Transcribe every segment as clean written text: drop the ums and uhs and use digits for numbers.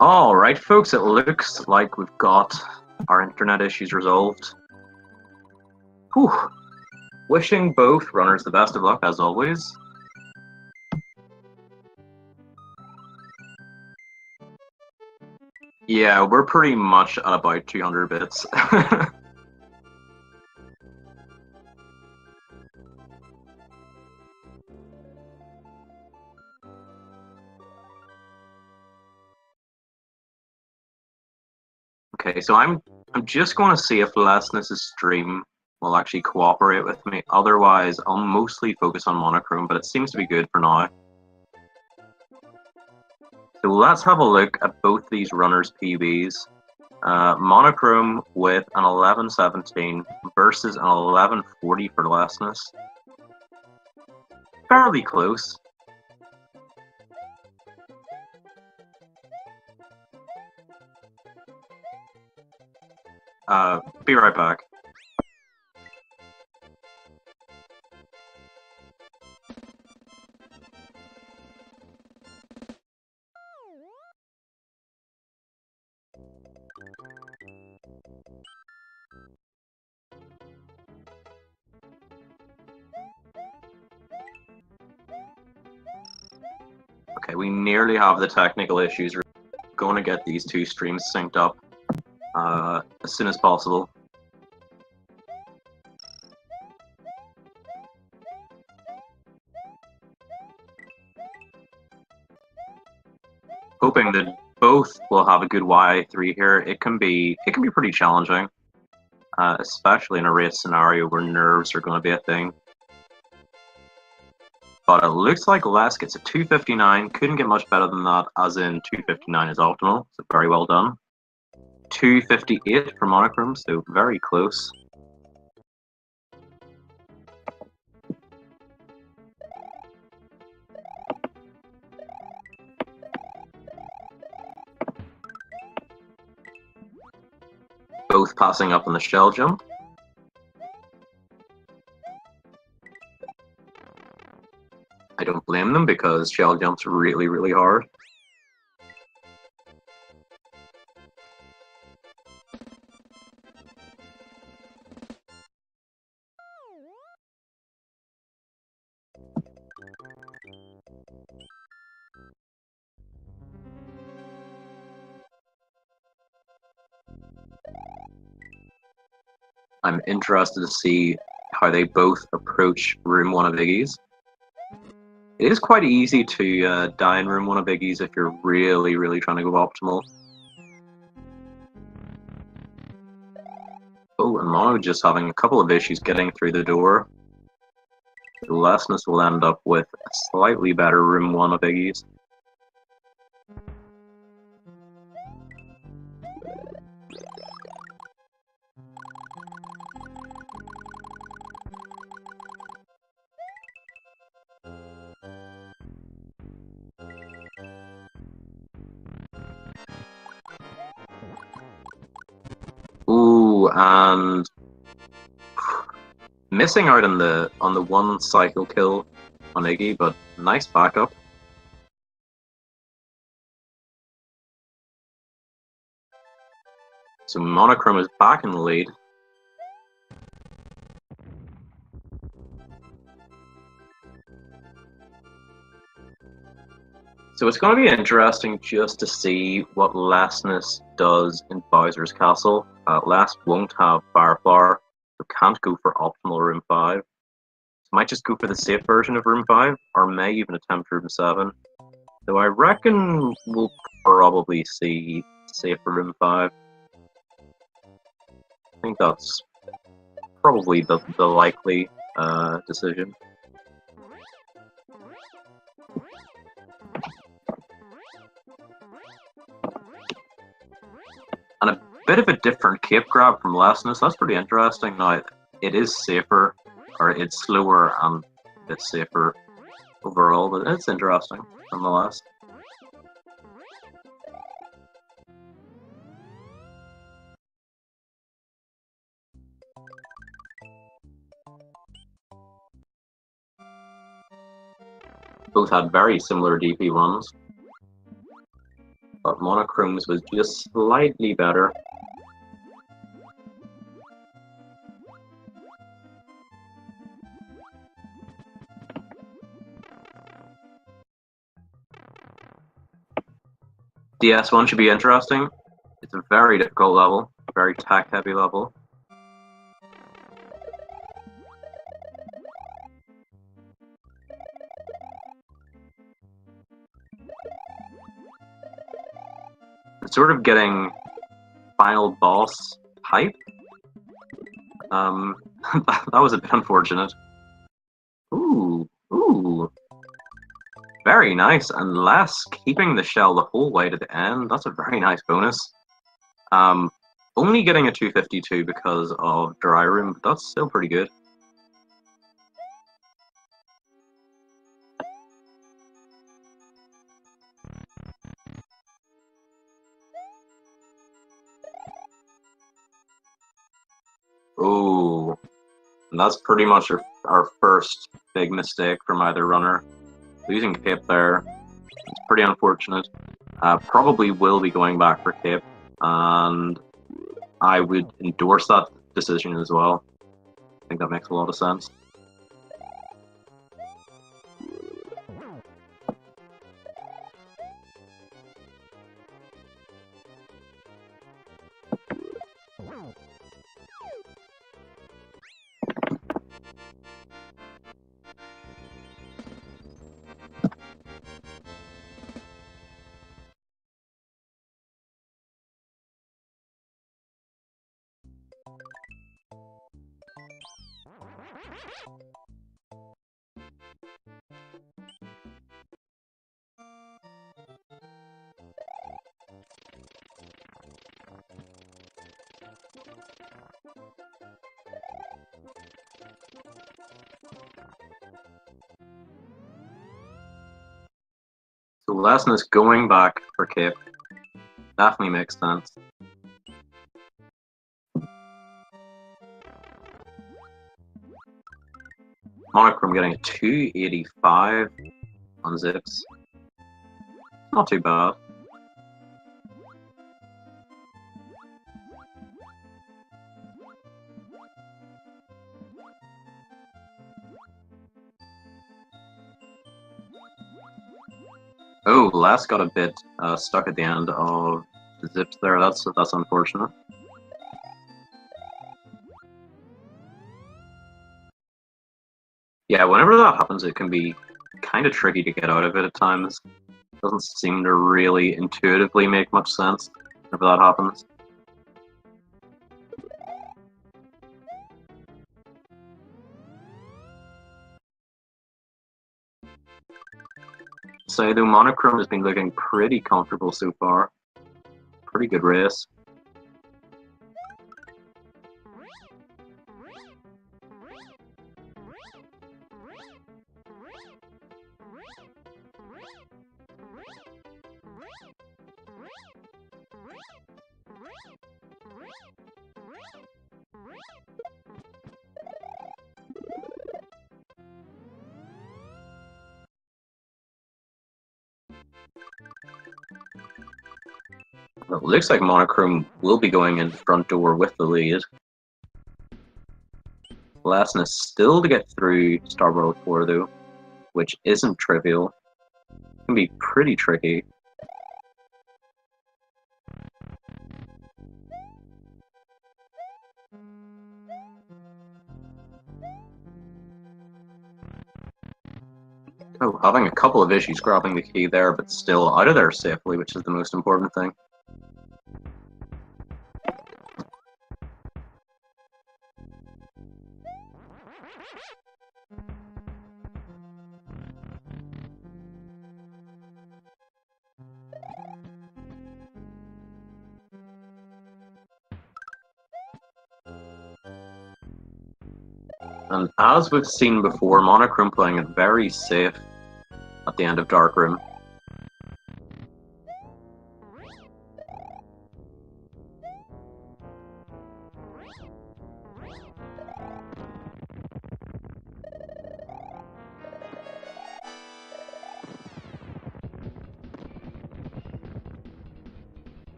Alright folks, it looks like we've got our internet issues resolved. Whew. Wishing both runners the best of luck as always. Yeah, we're pretty much at about 200 bits. Okay, so I'm just going to see if lessness's stream will actually cooperate with me. Otherwise, I'll mostly focus on monochrome, but it seems to be good for now. So let's have a look at both these runners' PBs. Monochrome with an 1117 versus an 1140 for lessness. Fairly close. Be right back. Okay, we nearly have the technical issues. We're going to get these two streams synced up as soon as possible. Hoping that both will have a good Y3 here. It can be pretty challenging, especially in a race scenario where nerves are going to be a thing. But it looks like Les gets a 259. Couldn't get much better than that, as in 259 is optimal. So very well done. 258 for monochrome, so very close. Both passing up on the shell jump. I don't blame them because shell jumps really, really hard. I'm interested to see how they both approach room 1 of Iggy's. It is quite easy to die in room 1 of Iggy's if you're really, really trying to go optimal. Oh, and Mono just having a couple of issues getting through the door. Lessness will end up with a slightly better room 1 of Iggy's. Ooh, and missing out on the one cycle kill on Iggy, but nice backup. So Monochrome is back in the lead. So it's going to be interesting just to see what Lessness does in Bowser's Castle. Les won't have Fireflower, so can't go for optimal Room 5. So might just go for the safe version of Room 5, or may even attempt Room 7. So I reckon we'll probably see safe for Room 5. I think that's probably the likely decision. And a bit of a different cape grab from Lessness. That's pretty interesting. Now, it is safer, or it's slower and a bit safer overall, but it's interesting nonetheless. Both had very similar DP runs. But but Monochrome's was just slightly better. DS1 should be interesting. It's a very difficult level, very tech-heavy level. It's sort of getting final boss hype. That was a bit unfortunate. Ooh. Very nice, and less keeping the shell the whole way to the end. That's a very nice bonus. Only getting a 252 because of dry room, but that's still pretty good. Oh, that's pretty much our first big mistake from either runner. Losing Cape there, it's pretty unfortunate. Probably will be going back for Cape, and I would endorse that decision as well. I think that makes a lot of sense. So Lessness going back for Cape definitely makes sense. Monochrome getting a 285 on Zips. Not too bad. Oh, Les got a bit stuck at the end of the Zips there. That's unfortunate. Yeah, whenever that happens, it can be kind of tricky to get out of it at times. It doesn't seem to really intuitively make much sense whenever that happens. So the Monochrome has been looking pretty comfortable so far. Pretty good race. Well, it looks like Monochrome will be going in the front door with the lead. Lessness still to get through Star World 4 though, which isn't trivial. It can be pretty tricky. Oh, having a couple of issues grabbing the key there, but still out of there safely, which is the most important thing. And as we've seen before, Monochrome playing it very safe at the end of Dark Room.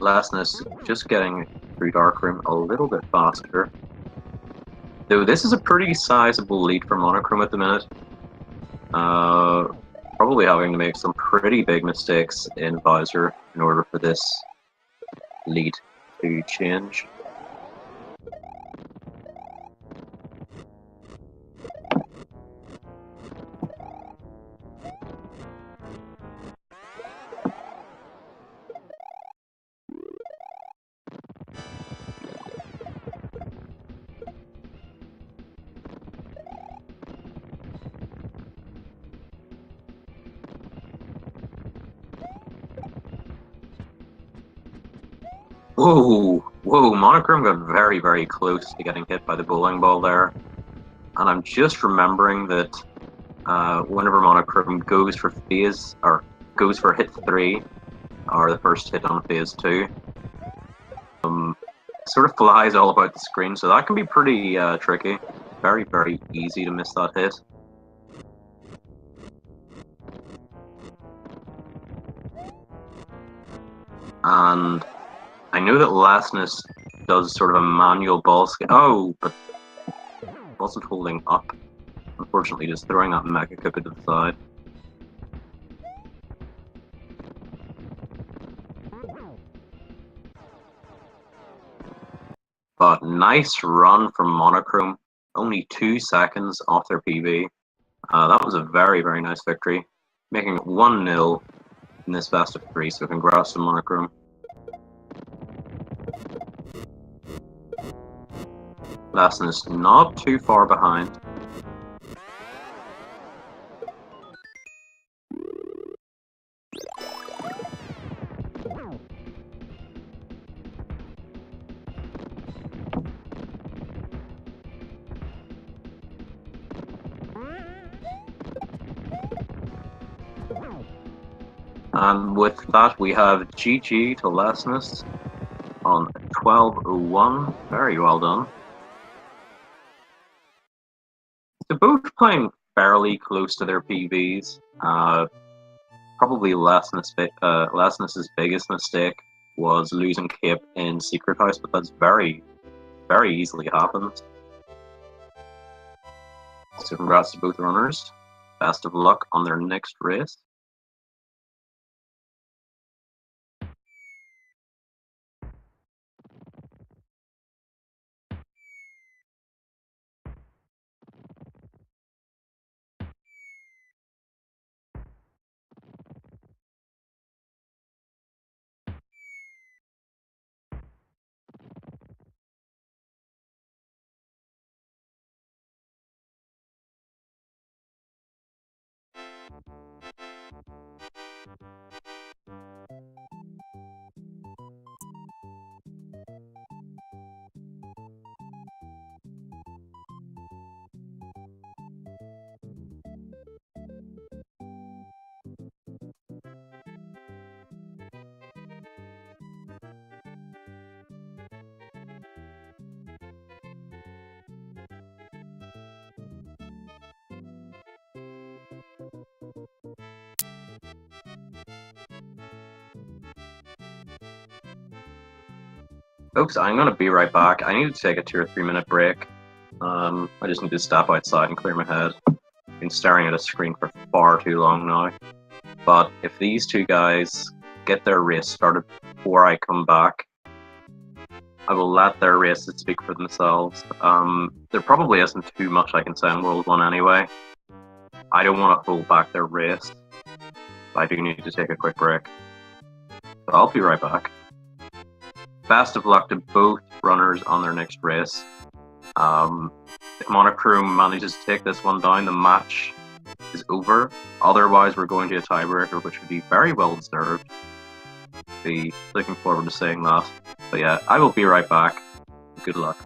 Lessness just getting through Darkroom a little bit faster. Though this is a pretty sizable lead for Monochrome at the minute. Probably having to make some pretty big mistakes in Visor in order for this lead to change. Whoa, Monochrome got very, very close to getting hit by the bowling ball there. And I'm just remembering that whenever Monochrome goes for hit 3, or the first hit on phase 2, sort of flies all about the screen, so that can be pretty tricky. Very, very easy to miss that hit. And I know that Lessness does sort of a manual ball skip. Oh, but wasn't holding up. Unfortunately, just throwing that Mecha Cookie to the side. But nice run from Monochrome. Only 2 seconds off their PB. That was a very, very nice victory. Making it 1-0 in this best of 3, so congrats to Monochrome. Lessness not too far behind. And with that, we have GG to Lessness on 12:01. Very well done. So both playing fairly close to their PBs. Probably Lessness's biggest mistake was losing Cape in Secret House, but that's very, very easily happens. So congrats to both runners. Best of luck on their next race. Folks, I'm going to be right back. I need to take a 2 or 3 minute break. I just need to step outside and clear my head. I've been staring at a screen for far too long now. But if these two guys get their race started before I come back, I will let their races speak for themselves. There probably isn't too much I can say in World 1 anyway. I don't want to hold back their race. I do need to take a quick break. So I'll be right back. Best of luck to both runners on their next race. If Monochrome manages to take this one down, the match is over. Otherwise, we're going to a tiebreaker, which would be very well deserved. Be looking forward to seeing that. But yeah, I will be right back. Good luck.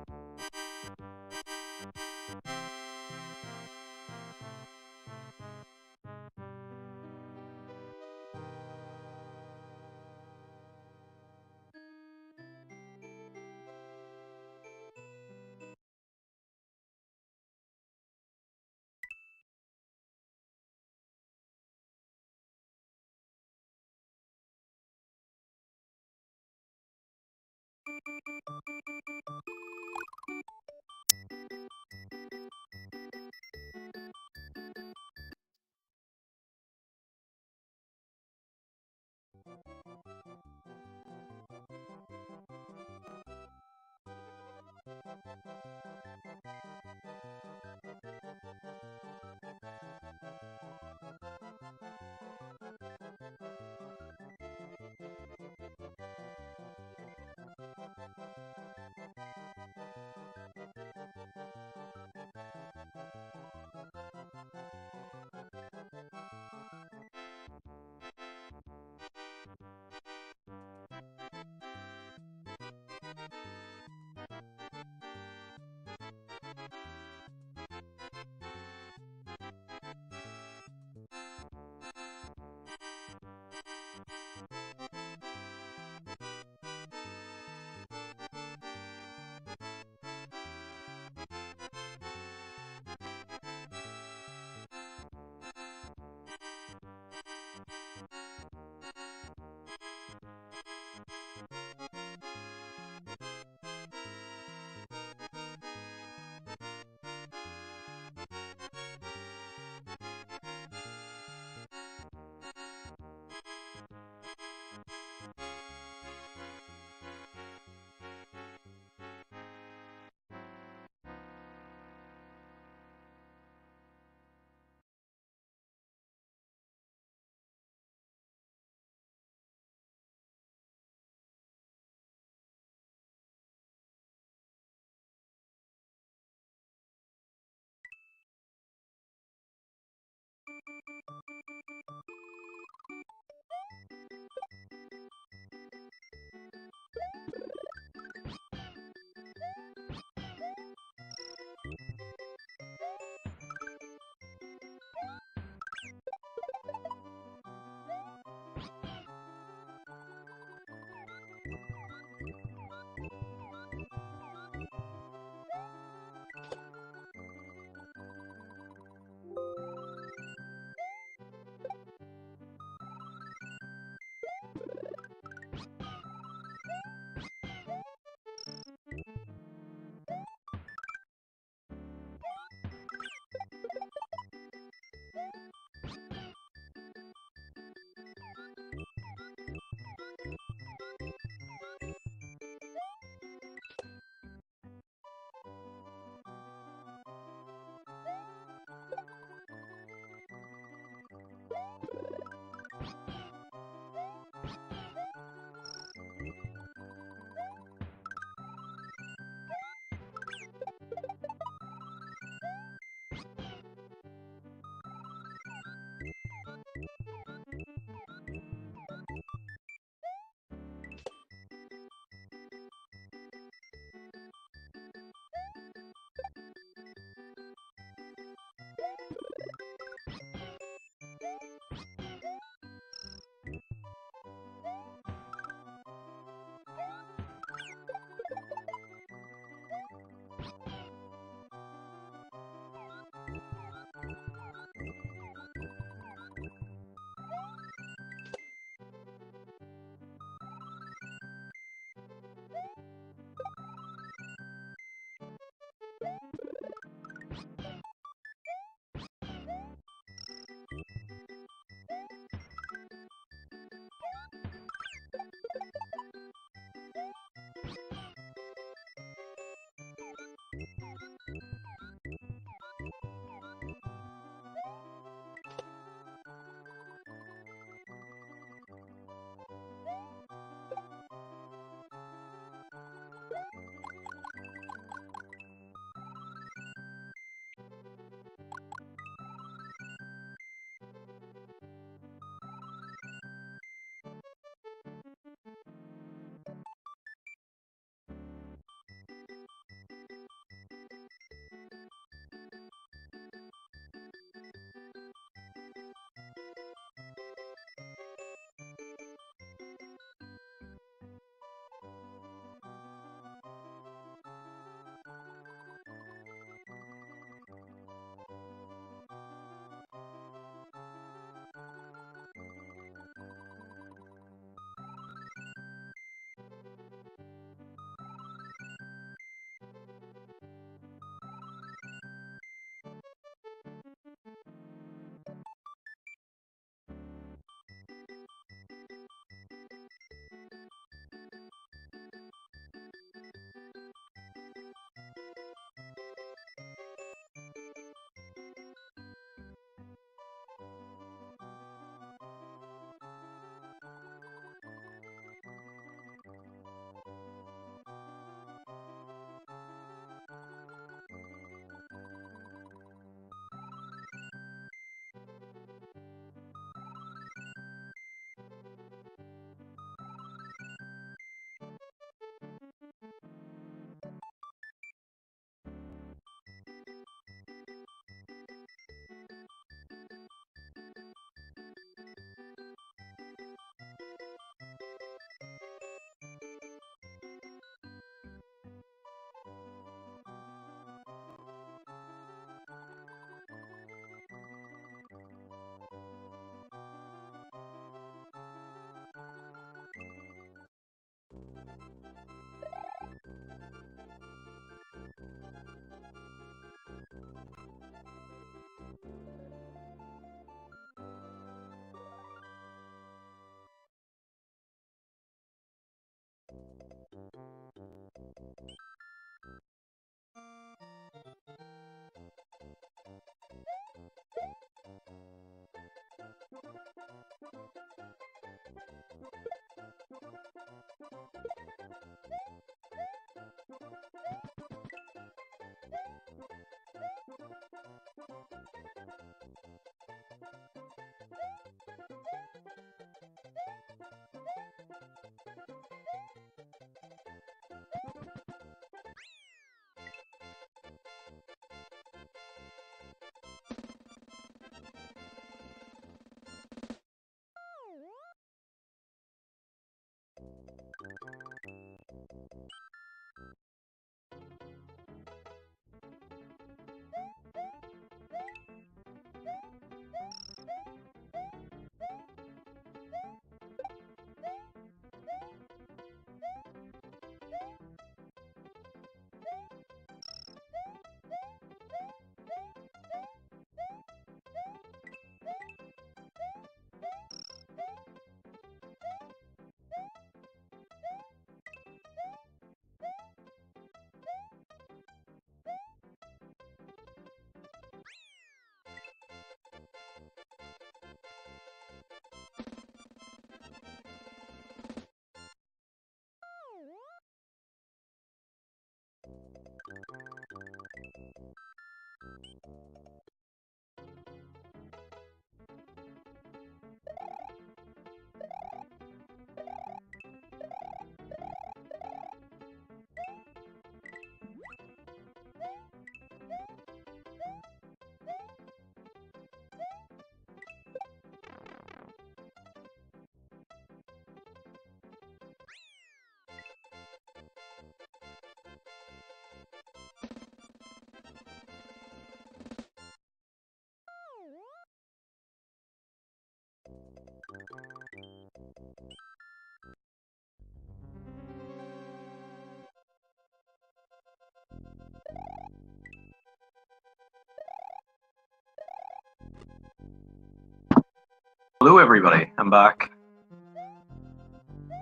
Hello everybody, I'm back.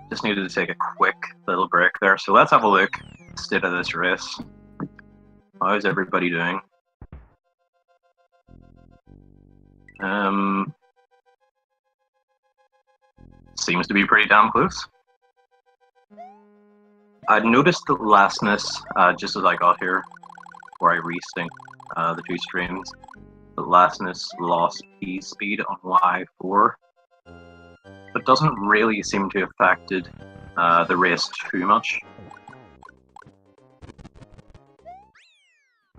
Just needed to take a quick little break there, so let's have a look at the state of this race. How's everybody doing? Seems to be pretty damn close. I'd noticed that lastness, just as I got here, where I resynced the two streams, that lastness lost P speed on Y4, but doesn't really seem to have affected the race too much.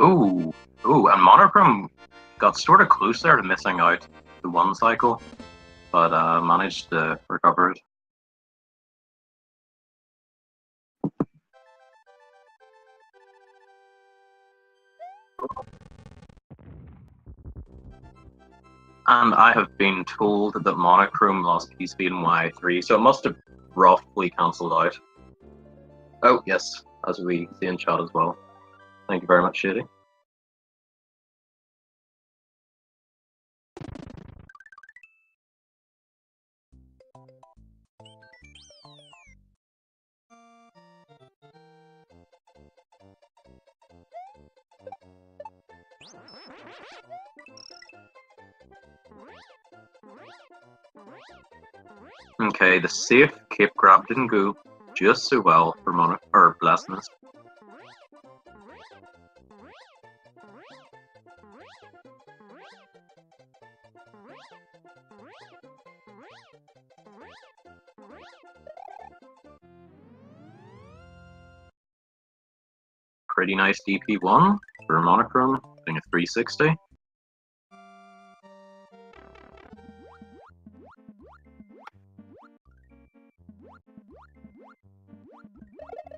Ooh, and Monochrome got sort of close there to missing out the one cycle, but managed to recover it. And I have been told that Monochrome lost P speed in Y3, so it must have roughly cancelled out. Oh, yes, as we see in chat as well. Thank you very much, Shady. Okay, the safe cape grab didn't go just so well for Blessness. Pretty nice DP1 for Monochrome, doing a 360.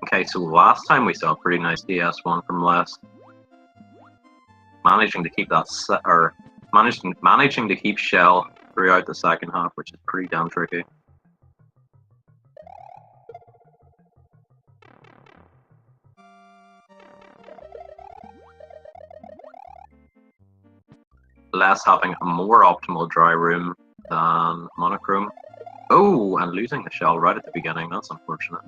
Okay, so last time we saw a pretty nice DS1 from Les. Managing to keep that managing to keep Shell throughout the second half, which is pretty damn tricky. Les having a more optimal dry room than Monochrome. Oh, and losing the Shell right at the beginning, that's unfortunate.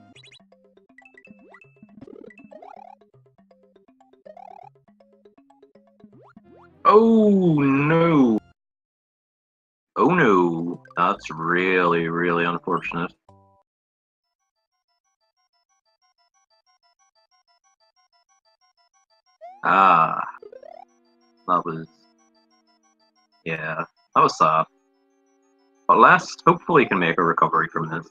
Oh no! Oh no! That's really, really unfortunate. Ah, that was... yeah, that was sad. But Les hopefully can make a recovery from this.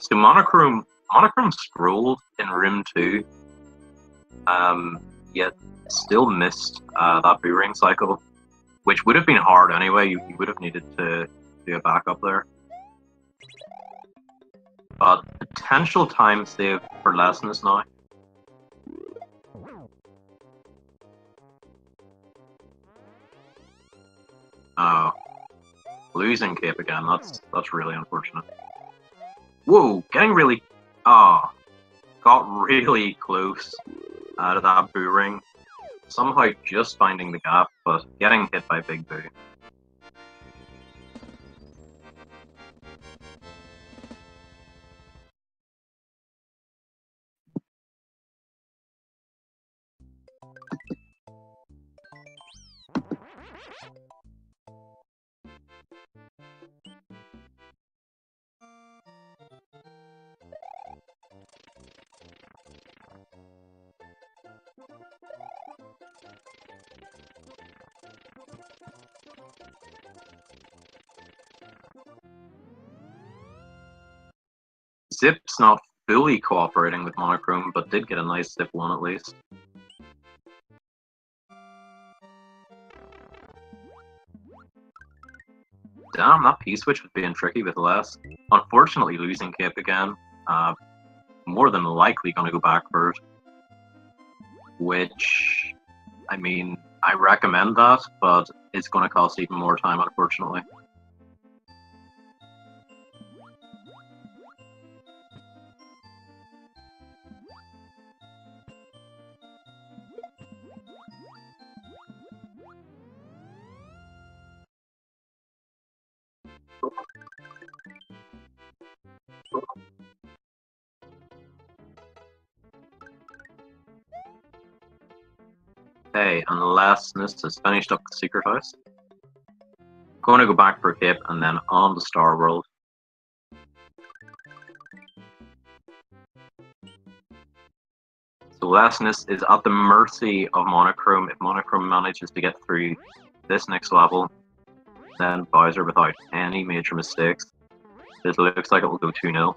So Monochrome scrolled in room 2, yet still missed that boomerang cycle, which would have been hard anyway. You would have needed to do a backup there. But potential time save for lessons now. Oh, losing Cape again. That's really unfortunate. Whoa, getting really got really close to that boo ring. Somehow just finding the gap, but getting hit by Big Boo. Zip's not fully cooperating with Monochrome, but did get a nice Zip 1 at least. Damn, that P-switch was being tricky with Les. Unfortunately, losing Cape again. More than likely going to go back first. Which, I mean, I recommend that, but it's going to cost even more time, unfortunately. Okay, and Lessness has finished up the secret house. Going to go back for a Cape and then on the Star World. So Lessness is at the mercy of Monochrome. If Monochrome manages to get through this next level, then Bowser, without any major mistakes, this looks like it will go 2-0.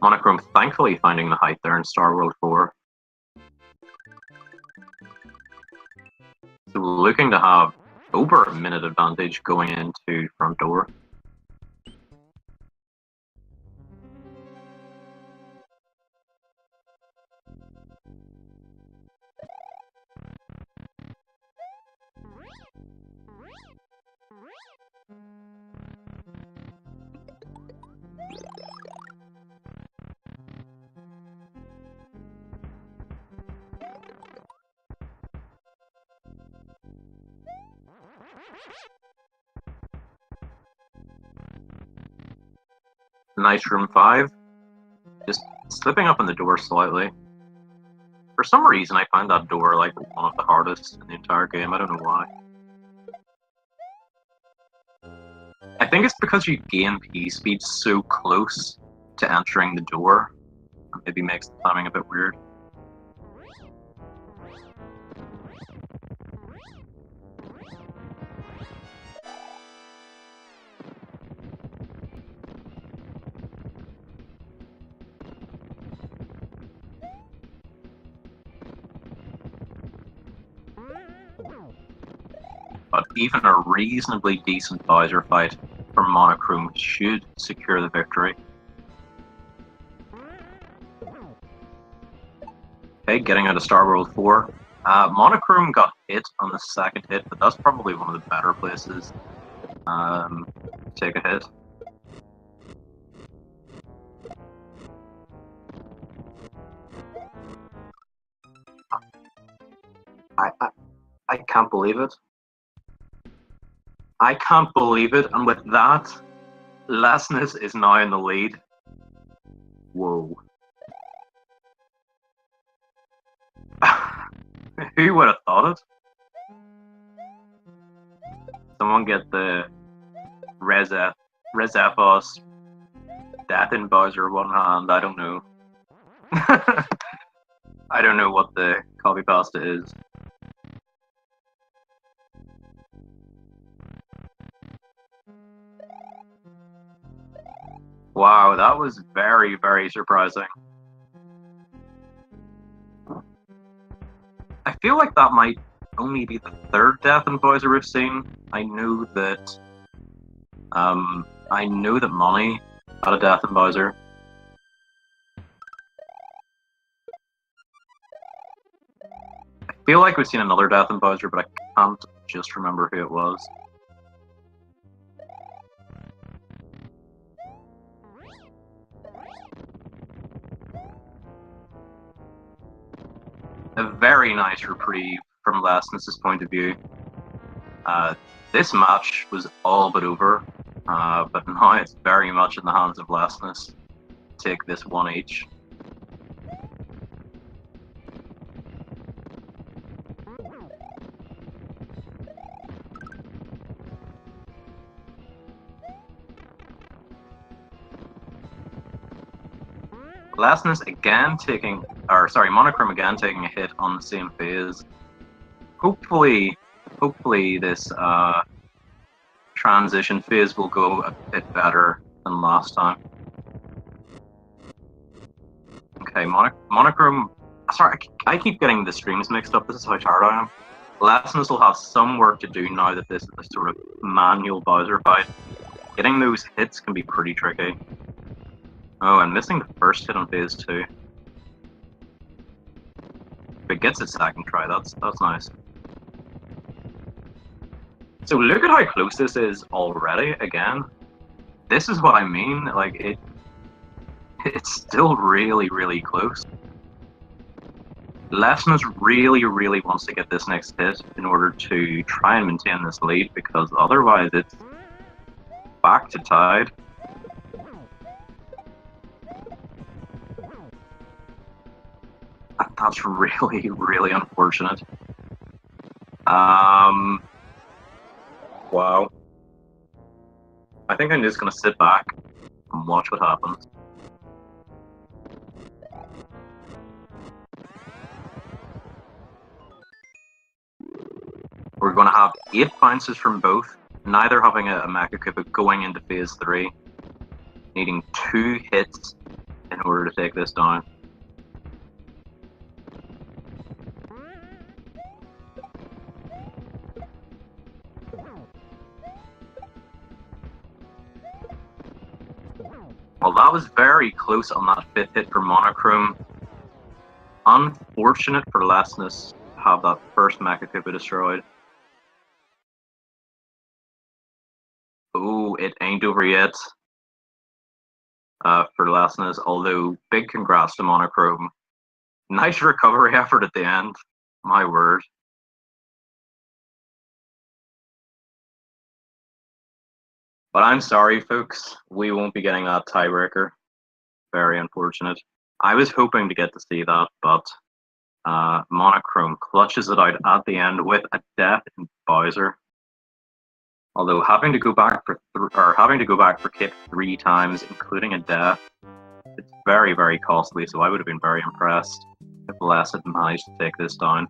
Monochrome thankfully finding the height there in Star World 4. So looking to have over a minute advantage going into front door. Nice room 5. Just slipping up in the door slightly. For some reason, I find that door like one of the hardest in the entire game. I don't know why. I think it's because you gain P speed so close to entering the door. It maybe makes the timing a bit weird. But even a reasonably decent Bowser fight for Monochrome should secure the victory. Okay, getting out of Star World 4. Monochrome got hit on the second hit, but that's probably one of the better places to take a hit. can't believe it. I can't believe it, and with that, Lessness is now in the lead. Whoa. Who would have thought it? Someone get the Resefos Death in Bowser one hand, I don't know. I don't know what the copy pasta is. Wow, that was very, very surprising. I feel like that might only be the third death in Bowser we've seen. I know that Money had a death in Bowser. I feel like we've seen another death in Bowser, but I can't just remember who it was. A very nice reprieve from Lessness's point of view. This match was all but over, but now it's very much in the hands of Lessness. Take this one each. Lessness again taking, or sorry, Monochrome again taking a hit on the same phase. Hopefully this transition phase will go a bit better than last time. Okay, Monochrome. Sorry, I keep getting the streams mixed up. This is how tired I am. Lessness will have some work to do now that this is a sort of manual Bowser fight. Getting those hits can be pretty tricky. Oh, and missing the first hit on phase 2. If it gets its second try, that's nice. So look at how close this is already, again. This is what I mean, like, it's still really, really close. Lessness really, really wants to get this next hit in order to try and maintain this lead, because otherwise it's back to tied. That's really, really unfortunate. Wow. I think I'm just gonna sit back and watch what happens. We're gonna have 8 bounces from both, neither having a Mecha Koopa going into phase 3, needing 2 hits in order to take this down. Well, that was very close on that 5th hit for Monochrome. Unfortunate for Lessness to have that first Mecha Koopa destroyed. Oh, it ain't over yet for Lessness, although big congrats to Monochrome. Nice recovery effort at the end, my word. But I'm sorry, folks, we won't be getting that tiebreaker. Very unfortunate. I was hoping to get to see that, but Monochrome clutches it out at the end with a death in Bowser. Although having to go back for Kit 3 times, including a death, it's very, very costly. So I would have been very impressed if Les had managed to take this down.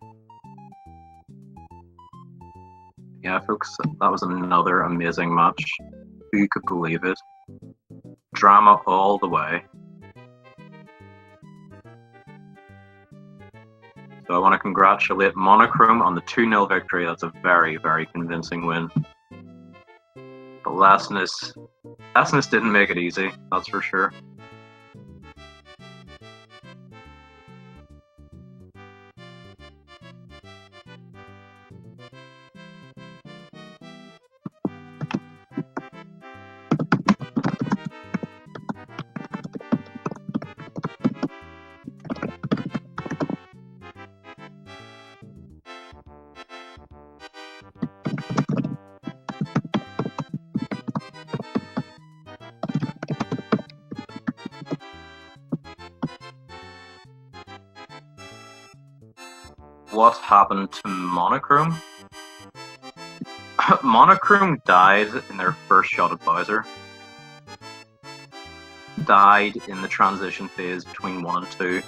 Yeah, folks, that was another amazing match. Who could believe it? Drama all the way. So I want to congratulate Monochrome on the 2-0 victory. That's a very, very convincing win. But Lessness didn't make it easy, that's for sure. what happened to Monochrome? Monochrome died in their first shot at Bowser. Died in the transition phase between 1 and 2.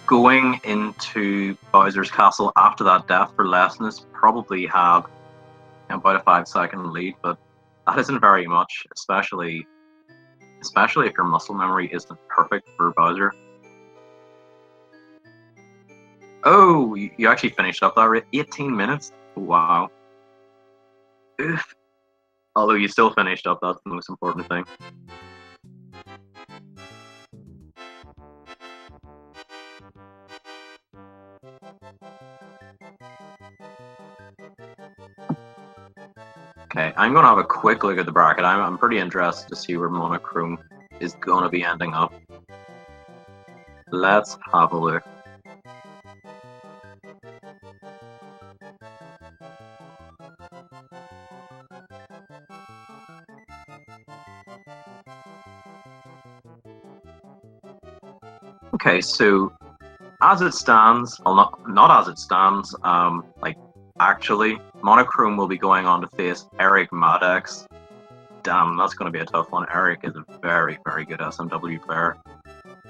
Going into Bowser's Castle after that death for Lessness probably had about a 5-second lead, but that isn't very much, especially if your muscle memory isn't perfect for Bowser. Oh, you actually finished up that 18 minutes? Wow. Oof. Although you still finished up, that's the most important thing. Okay, I'm going to have a quick look at the bracket. I'm pretty interested to see where Monochrome is going to be ending up. Let's have a look. Okay, so as it stands, well, not as it stands, actually, Monochrome will be going on to face Eric Maddox. Damn, that's going to be a tough one. Eric is a very, very good SMW player.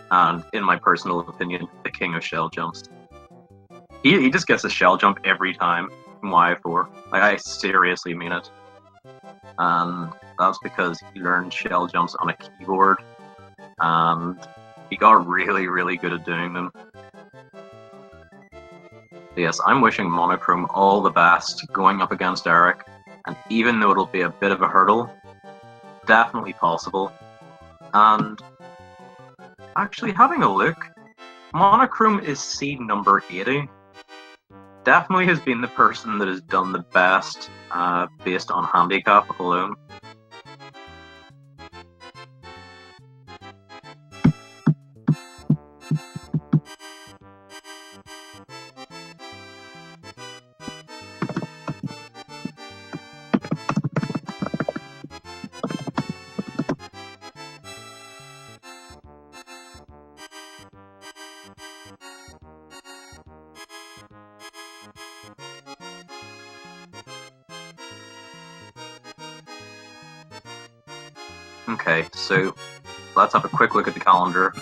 And in my personal opinion, the king of shell jumps. He just gets a shell jump every time in Y4. Like, I seriously mean it. And that's because he learned shell jumps on a keyboard. And he got really, really good at doing them. Yes, I'm wishing Monochrome all the best going up against Eric, and even though it'll be a bit of a hurdle, definitely possible. And actually, having a look, Monochrome is seed number 80. Definitely has been the person that has done the best based on handicap alone. Okay, so let's have a quick look at the calendar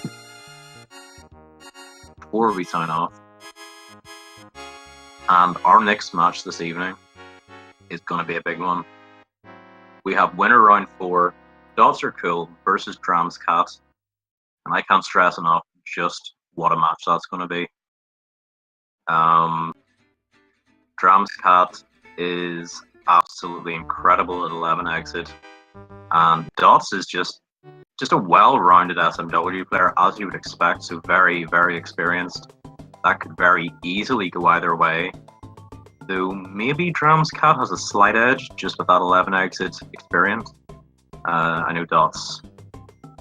before we sign off. And our next match this evening is going to be a big one. We have winner round 4, Dots Are Cool versus Drams Cat. And I can't stress enough just what a match that's going to be. Drams Cat is absolutely incredible at 11 exit. And Dots is just a well-rounded SMW player, as you would expect, so very, very experienced. That could very easily go either way. Though maybe Drams Cat has a slight edge just with that 11 exit experience. I know Dots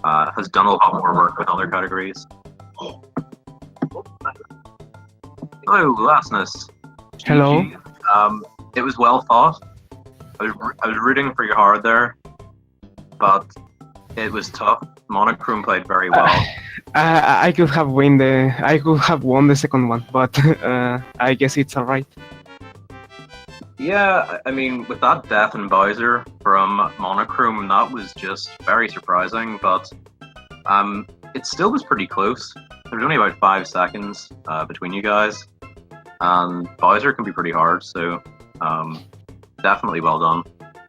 has done a lot more work with other categories. Hello, Lessness. Hello. It was well fought. I was rooting for your hard there, but it was tough. Monochrome played very well. I could have won the second one, but I guess it's alright. Yeah, I mean, with that death in Bowser from Monochrome, that was just very surprising, but it still was pretty close. There was only about 5 seconds between you guys, and Bowser can be pretty hard, so definitely well done.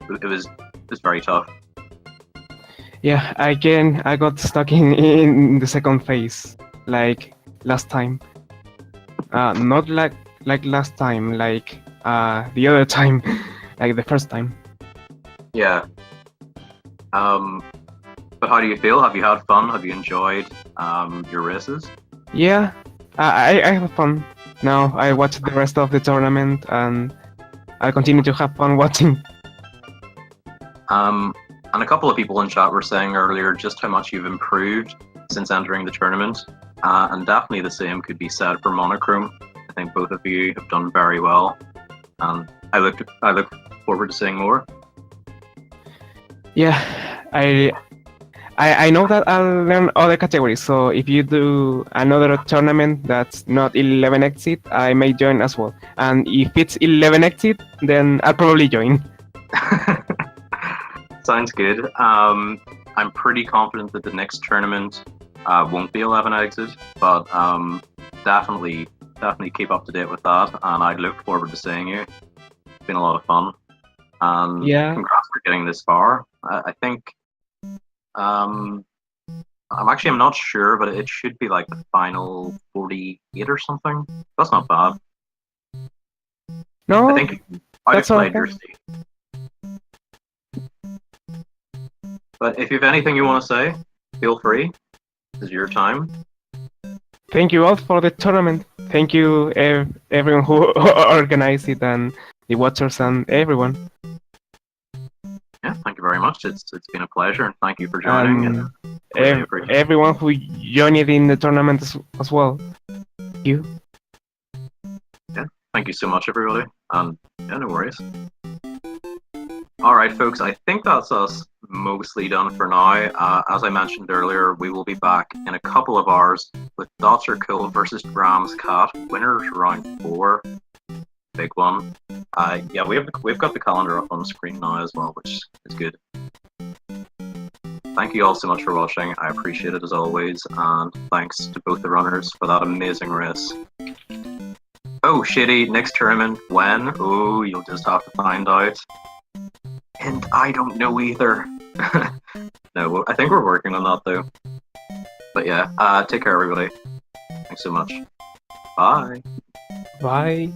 It was very tough. Yeah, again, I got stuck in the second phase, like last time. Not like last time, like the other time, like the first time. Yeah. But how do you feel? Have you had fun? Have you enjoyed your races? Yeah, I have fun. Now I watch the rest of the tournament, and I continue to have fun watching. And a couple of people in chat were saying earlier just how much you've improved since entering the tournament, and definitely the same could be said for Monochrome. I think both of you have done very well, and I look forward to seeing more. Yeah, I know that I'll learn other categories, so if you do another tournament that's not 11 exit, I may join as well. And if it's 11 exit, then I'll probably join. Sounds good. I'm pretty confident that the next tournament won't be 11 exit, but definitely keep up to date with that, and I look forward to seeing you. It's been a lot of fun, and Yeah. congrats for getting this far. I think I'm not sure, but it should be like the final 48 or something. That's not bad. No, I think I'd have that's played your okay. state. But if you have anything you want to say, feel free. This is your time. Thank you all for the tournament. Thank you everyone who organized it, and the watchers and everyone. Yeah, thank you very much. It's been a pleasure, and thank you for joining. And really appreciate it. Everyone who joined in the tournament as well. Thank you. Yeah, thank you so much, everybody. And yeah, no worries. All right, folks. I think that's us mostly done for now. As I mentioned earlier, we will be back in a couple of hours with Dots Are Cool versus Graham's Cat. Winners round 4. Big one. Yeah, we've got the calendar up on the screen now as well, which is good. Thank you all so much for watching. I appreciate it as always, and thanks to both the runners for that amazing race. Oh, shitty, next tournament, when? Oh, you'll just have to find out. And I don't know either. No, I think we're working on that though. But yeah, take care everybody. Thanks so much. Bye. Bye.